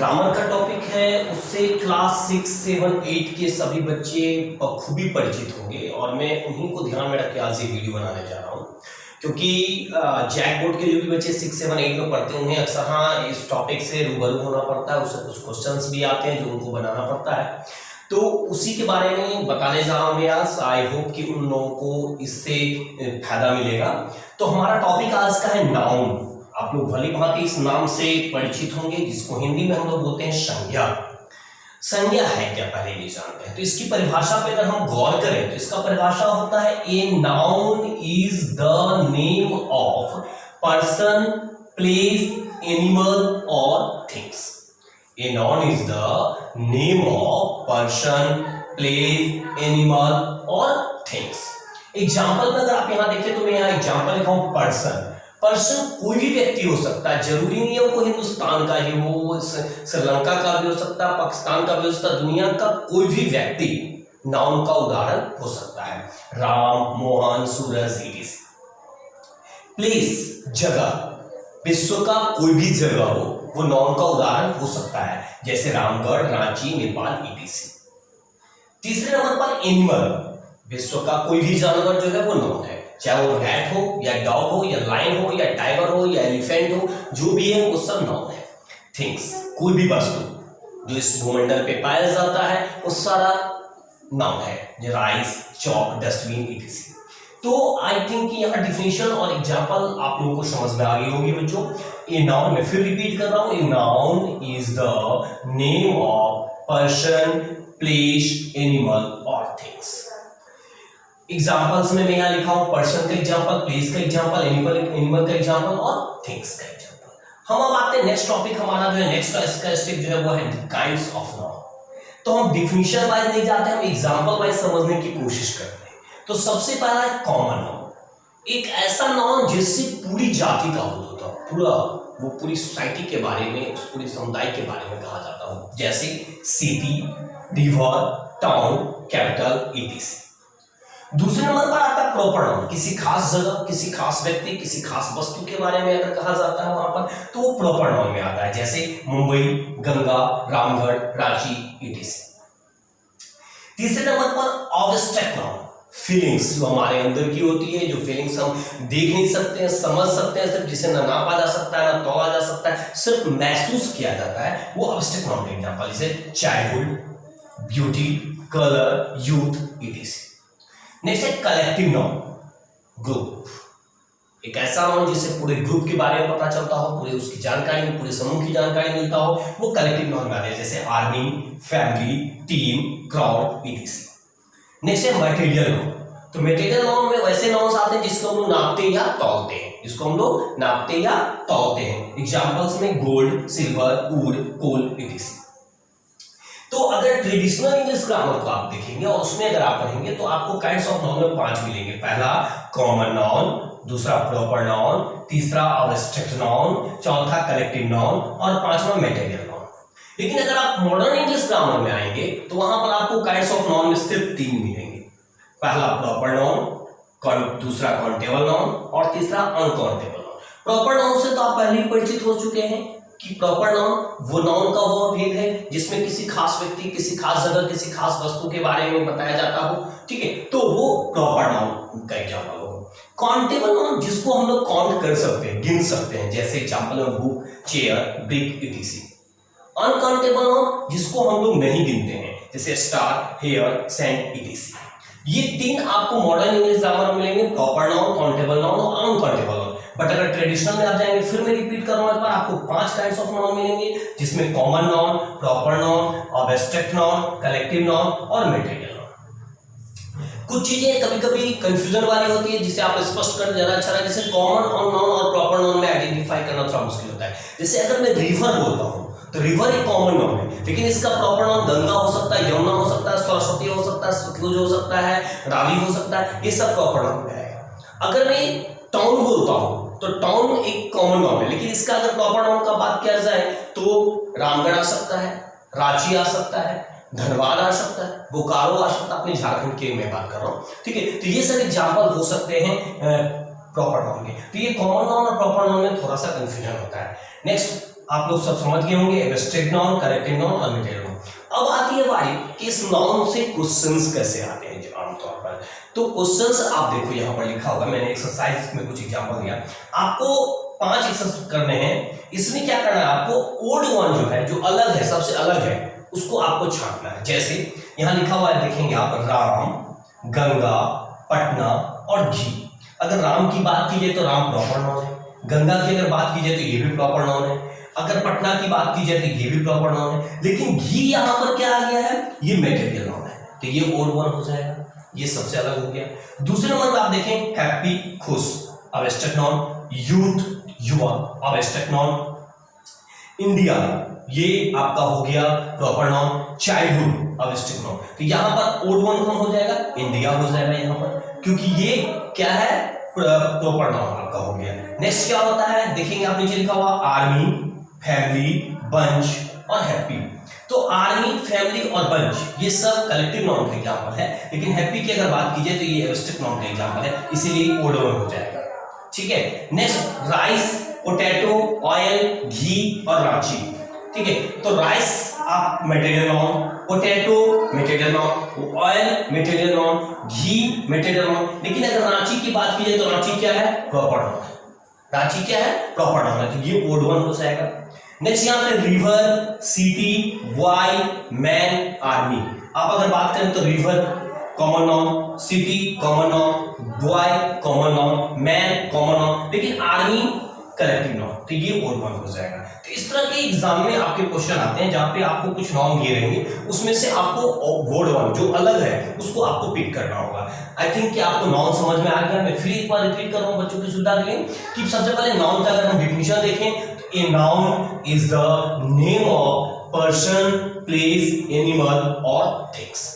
Grammar का topic है उससे क्लास 6, 7, 8 के सभी बच्चे बखूबी परिचित होंगे और मैं उन्हीं को ध्यान में रख के आज ये वीडियो बनाने जा रहा हूँ क्योंकि जैक बोर्ड के जो भी बच्चे 6, 7, 8 में पढ़ते होंगे अक्सर हाँ इस टॉपिक से रूबरू होना पड़ता है, उससे कुछ क्वेश्चंस भी आते हैं जो उनको बनाना पड़ता है, तो उसी के बारे में बताने जा रहा हूँ मैं आज। आई होप कि उन लोगों को इससे फायदा मिलेगा। तो हमारा टॉपिक आज का है नाउन। आप लोग भली भांति इस नाम से परिचित होंगे जिसको हिंदी में हम लोग बोलते हैं संज्ञा। संज्ञा है क्या पहले ये जानते हैं। तो इसकी परिभाषा पे अगर हम गौर करें तो इसका परिभाषा होता है a noun is the name of person, place, animal और things. A noun is the name of person, place, animal और थिंग्स। एग्जाम्पल में अगर आप यहाँ देखें तो मैं यहाँ एग्जाम्पल लिखा हूं पर्सन। पर्सन कोई भी व्यक्ति हो सकता है, जरूरी नहीं है वो हिंदुस्तान का ही हो, श्रीलंका का भी हो सकता है, पाकिस्तान का भी हो सकता है, दुनिया का कोई भी व्यक्ति नाउन का उदाहरण हो सकता है। राम, मोहन, सूरज, इटिस। प्लेस जगह, विश्व का कोई भी जगह हो वो नाउन का उदाहरण हो सकता है, जैसे रामगढ़, रांची, नेपाल, ईटीसी। तीसरे नंबर पर एनिमल, विश्व का कोई भी जानवर जो है वो नाउन है, चाहे वो रैट हो या डॉग हो या लायन हो या टाइगर हो या एलिफेंट हो, जो भी है वो सब नाउन है। थिंग्स, कोई भी वस्तु जो इस भूमंडल पे पाया जाता है वो सारा नाउन है, जैसे राइस, चौक, डस्टबिन, इटिसी। तो आई थिंक कि यहाँ डिफिनेशन और एग्जाम्पल आप लोगों को समझ में आ गई होगी बच्चों। ए नाउन, मैं फिर रिपीट कर रहा हूं, ए noun is the name of person, place, animal और थिंग्स। एग्जाम्पल्स में मैं यहाँ लिखा हूं पर्सन का एग्जाम्पल, प्लेस का एग्जाम्पल, एनिमल का एग्जाम्पल और थिंग्स का एग्जाम्पल। हम अब आते हैं नेक्स्ट टॉपिक, हमारा जो है नेक्स्ट इसका स्टेप जो है वो है काइंड्स ऑफ नाउन। तो हम डिफिनेशन वाइज नहीं जाते, हम एग्जाम्पल वाइज समझने की कोशिश करते हैं। तो सबसे पहला है कॉमन नाउन, एक ऐसा नाउन जिससे पूरी जाति का बोध होता हो, पूरा वो पूरी सोसाइटी के बारे में, उस पूरे समुदाय के बारे में कहा जाता हो, जैसे city, river, town, capital, etc. दूसरे नंबर पर आता है प्रॉपर नाउन, किसी खास जगह, किसी खास व्यक्ति, किसी खास वस्तु के बारे में अगर कहा जाता है वहां पर तो वो प्रॉपर नाउन में आता है, जैसे मुंबई, गंगा, रामगढ़, रांची, ईटीसी। तीसरे नंबर पर ऑब्स्ट्रैक्ट नाउन, फीलिंग्स जो हमारे अंदर की होती है, जो फीलिंग्स हम देख नहीं सकते हैं, समझ सकते हैं, सिर्फ जिसे ना नापा जा सकता है, ना तोला जा सकता है, सिर्फ महसूस किया जाता है, वो ऑब्स्ट्रैक्ट नाउन का एग्जांपल, जैसे childhood, beauty, colour, youth, etc. Next है कलेक्टिव नाउन, ग्रुप, एक ऐसा नाउन जिससे पूरे ग्रुप के बारे में पता चलता हो, पूरे उसकी जानकारी, पूरे समूह की जानकारी मिलता हो, वो कलेक्टिव नाउन में आता है, जैसे army, family, team, crowd, etc. Next है मटेरियल नाउन। तो मटेरियल नाउन में वैसे नाउन्स आते हैं जिसको हम लोग नापते या तौलते हैं, जिसको हम लोग नापते या तौलते हैं। एग्जांपल्स में gold, silver, wood, coal, ETC. तो अगर ट्रेडिशनल इंग्लिश ग्रामर को आप देखेंगे और उसमें अगर आप पढ़ेंगे तो आपको काइंड्स ऑफ नाउन में 5 मिलेंगे। पहला कॉमन नाउन, दूसरा प्रॉपर नाउन, तीसरा ऑब्स्ट्रैक्ट नाउन, चौथा कलेक्टिव नाउन और पांचवा मटेरियल नाउन। लेकिन अगर आप मॉडर्न इंग्लिश ग्रामर में आएंगे तो वहां पर आपको काइंड्स ऑफ नाउन में सिर्फ 3 मिलेंगे। पहला प्रॉपर नाउन, दूसरा काउंटेबल नाउन और तीसरा अनकाउंटेबल नाउन। प्रॉपर नाउन से तो आप पहले ही परिचित हो चुके हैं कि प्रॉपर नाउन वो नाउन का वो भेद है जिसमें किसी खास व्यक्ति, किसी खास जगह, किसी खास वस्तु के बारे में बताया जाता हो, ठीक है, तो वो प्रॉपर नाउन का एग्जांपल हो। काउंटेबल नाउन जिसको हम लोग काउंट कर सकते हैं, गिन सकते हैं, जैसे एग्जांपल में book, chair, brick, etc. Uncountable noun जिसको हम लोग नहीं गिनते हैं, जैसे स्टार, हेयर, सैंड, ईटीसी। ये 3 आपको मॉडर्न इंग्लिश ग्रामर में मिलेंगे, प्रॉपर नाउन, काउंटेबल नाउन और अनकाउंटेबल नाउन। बट अगर ट्रेडिशनल में आप जाएंगे, फिर मैं रिपीट कर रहा हूं, आपको 5 काइंड्स ऑफ नाउन मिलेंगे, जिसमें common noun, proper noun, obstruct noun, collective noun और मटेरियल नाउन। कुछ चीजें कभी कभी कंफ्यूजन वाली होती है जिसे आप स्पष्ट कर ज्यादा अच्छा है, जैसे कॉमन नाउन और प्रॉपर नाउन में आइडेंटिफाई करना थोड़ा मुश्किल होता है। जैसे अगर मैं रिवर बोलता हूं तो रिवर एक कॉमन नाउन है, लेकिन इसका प्रॉपर नाउन गंगा हो सकता है, यमुना हो सकता है, सरस्वती हो सकता है, सतलुज हो सकता है, रावी हो सकता है, ये सब प्रॉपर नाउन में आएगा। अगर मैं टाउन बोलता हूं तो टाउन एक कॉमन नाउन है, लेकिन इसका अगर प्रॉपर नाउन का बात किया जाए तो रामगढ़ आ सकता है, रांची आ सकता है, धनबाद आ सकता है, बोकारो आ सकता है, अपने झारखंड के मैं बात कर रहा हूँ, ठीक है। तो ये सब एग्जाम्पल हो सकते हैं प्रॉपर नाउन के। तो ये कॉमन नाउन और प्रॉपर नाउन में थोड़ा सा कंफ्यूजन होता है। नेक्स्ट आप लोग सब समझ गए होंगे, एब्स्ट्रैक्ट नाउन, करेक्टिव नाउन और मेटेरियल नाउन। अब आती है बारी कि इस नाउन से क्वेश्चंस कैसे आते हैं आमतौर पर। तो क्वेश्चंस आप देखो यहाँ पर लिखा होगा, मैंने एक्सरसाइज में कुछ एग्जांपल दिया आपको, 5 एक्सरसाइज करने हैं। इसमें क्या करना है आपको, ओल्ड वन जो है, जो अलग है, सबसे अलग है, उसको आपको छांटना है। जैसे यहाँ लिखा हुआ है, देखेंगे आप, राम, गंगा, पटना और घी। अगर राम की बात की जाए तो राम प्रॉपर नाउन है, गंगा की अगर बात की जाए तो ये भी प्रॉपर नाउन है, अगर पटना की बात की जाए तो ये भी प्रॉपर नाउन है, लेकिन घी यहाँ पर क्या आ गया है, ये मेटेरियल नाउन है, तो ये ओल्ड वन हो जाएगा, ये सबसे अलग हो गया। दूसरे नंबर पर आप देखें, हैप्पी, खुश, एब्स्ट्रैक्ट नाउन, यूथ, युवा, एब्स्ट्रैक्ट नाउन, इंडिया, ये आपका हो गया proper noun, childhood, abstract noun. तो यहाँ पर ओल्ड वन कौन हो जाएगा, इंडिया हो जाएगा यहाँ पर, क्योंकि ये क्या है, प्रॉपर नाउन आपका हो गया। नेक्स्ट क्या होता है, देखेंगे आप नीचे लिखा हुआ, आर्मी, फैमिली, बंच और हैप्पी। तो आर्मी, फैमिली और बंच ये सब कलेक्टिव नाउन का एग्जांपल है, लेकिन हैप्पी की अगर बात की जाए तो ये एब्स्ट्रैक्ट नाउन का एग्जांपल है, इसीलिए ओल्ड वन हो जाएगा। ठीक है, next rice, potato, oil, ghee और रांची। ठीक है, तो राइस आप material noun, potato material noun, oil material noun, ghee material noun, लेकिन अगर रांची की बात की जाए तो रांची क्या है, प्रॉपर नाउन है। रांची क्या है, प्रॉपर नाउन है, तो ये ओल्ड वन हो जाएगा। नेक्स्ट यहाँ पे river, city, boy, man, army. आप अगर बात करें तो river common noun, city common noun, boy common noun, man common noun, लेकिन आर्मी कलेक्टिव नाउन, तो ये ओल्ड वन हो जाएगा। तो इस तरह के एग्जाम में आपके क्वेश्चन आते हैं जहां पे आपको कुछ नाउन दिए रहेंगे, उसमें से आपको वर्ड वन जो अलग है उसको आपको पिक करना होगा। आई थिंक कि आपको नाउन समझ में आ गया। मैं फिर एक बार रिपीट कर रहा हूं बच्चों की सुविधा के लिए कि सबसे पहले नाउन का अगर हम डिफिनेशन देखें तो ए noun is the name of person, place, animal और थिंग्स।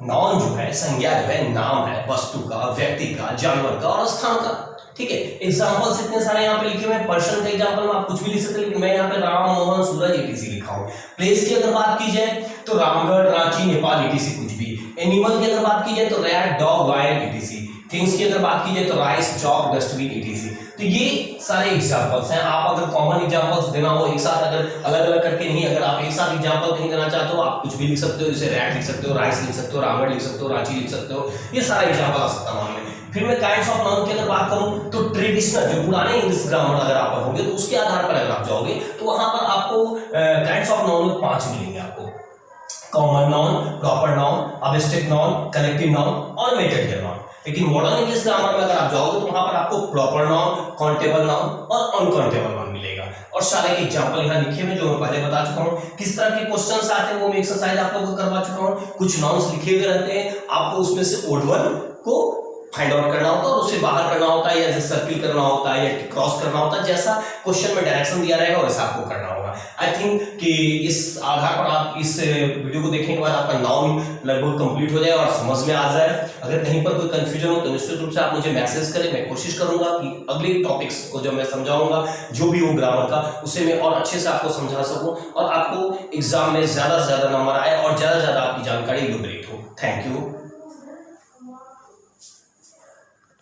नाउन जो है, संज्ञा जो है, नाम है वस्तु का, व्यक्ति का, जानवर का और स्थान का। ठीक है, एग्जांपल्स इतने सारे यहाँ पे लिखे हुए हैं। पर्सन के एग्जांपल में आप कुछ भी लिख सकते हैं, लेकिन मैं यहाँ पे राम, मोहन, सूरज etc लिखा हूँ। प्लेस की अगर बात की जाए तो रामगढ़, रांची, नेपाल etc कुछ भी। एनिमल की अगर बात की जाए तो rat, dog, lion etc। Things की अगर बात की जाए तो राइस, चॉक, डस्टबिन etc। तो ये सारे एग्जांपल्स हैं। आप अगर कॉमन एग्जांपल्स देना हो एक साथ, अगर अलग अलग करके नहीं, अगर आप एक साथ एग्जांपल नहीं देना चाहते हो, आप कुछ भी लिख सकते हो, जैसे रैट लिख सकते हो, राइस लिख सकते हो, रामगढ़ लिख सकते हो, रांची लिख सकते हो, ये सारा एग्जांपल आ सकता है। फिर मैं काइंड्स ऑफ नाउन की अगर बात करूं तो ट्रेडिशनल जो पुराने इंग्लिश ग्रामर अगर आप पढ़ोगे तो उसके आधार पर अगर आप जाओगे तो वहां पर आपको काइंड्स ऑफ नाउन 5 मिलेंगे आपको, common noun, proper noun, abstract noun, collective noun और मेटेरियल नाउन। लेकिन मॉडर्न इंग्लिश ग्रामर में अगर आप जाओगे तो वहां पर आपको प्रॉपर नाउन, काउंटेबल नाउन और अनकाउंटेबल नाउन मिलेगा। और सारे के एग्जांपल यहां लिखे हुए जो मैं पहले बता चुका हूं। किस तरह के क्वेश्चंस आते हैं वो मैं एक्सरसाइज आप लोगों को करवा चुका हूं। कुछ नाउन्स लिखे हुए रहते हैं, आपको उसमें से ओल्ड वन को फाइंड आउट करना होता है और उसे बाहर करना होता है, या जैसे सर्किल करना होता है या क्रॉस करना होता है, जैसा क्वेश्चन में डायरेक्शन दिया रहेगा वैसा आपको करना होगा। आई थिंक कि इस आधार पर आप इस वीडियो को देखने के बाद आपका नाउन लगभग कंप्लीट हो जाए और समझ में आ जाए। अगर कहीं पर कोई कंफ्यूजन हो तो निश्चित रूप से आप मुझे मैसेज करें, मैं कोशिश करूंगा कि अगले टॉपिक्स को जब मैं समझाऊंगा जो भी हो ग्रामर का, उसे मैं और अच्छे से आपको समझा सकूं और आपको एग्जाम में ज्यादा से ज्यादा नंबर आए और ज्यादा से ज्यादा आपकी जानकारी डुप्लीट हो। Thank you.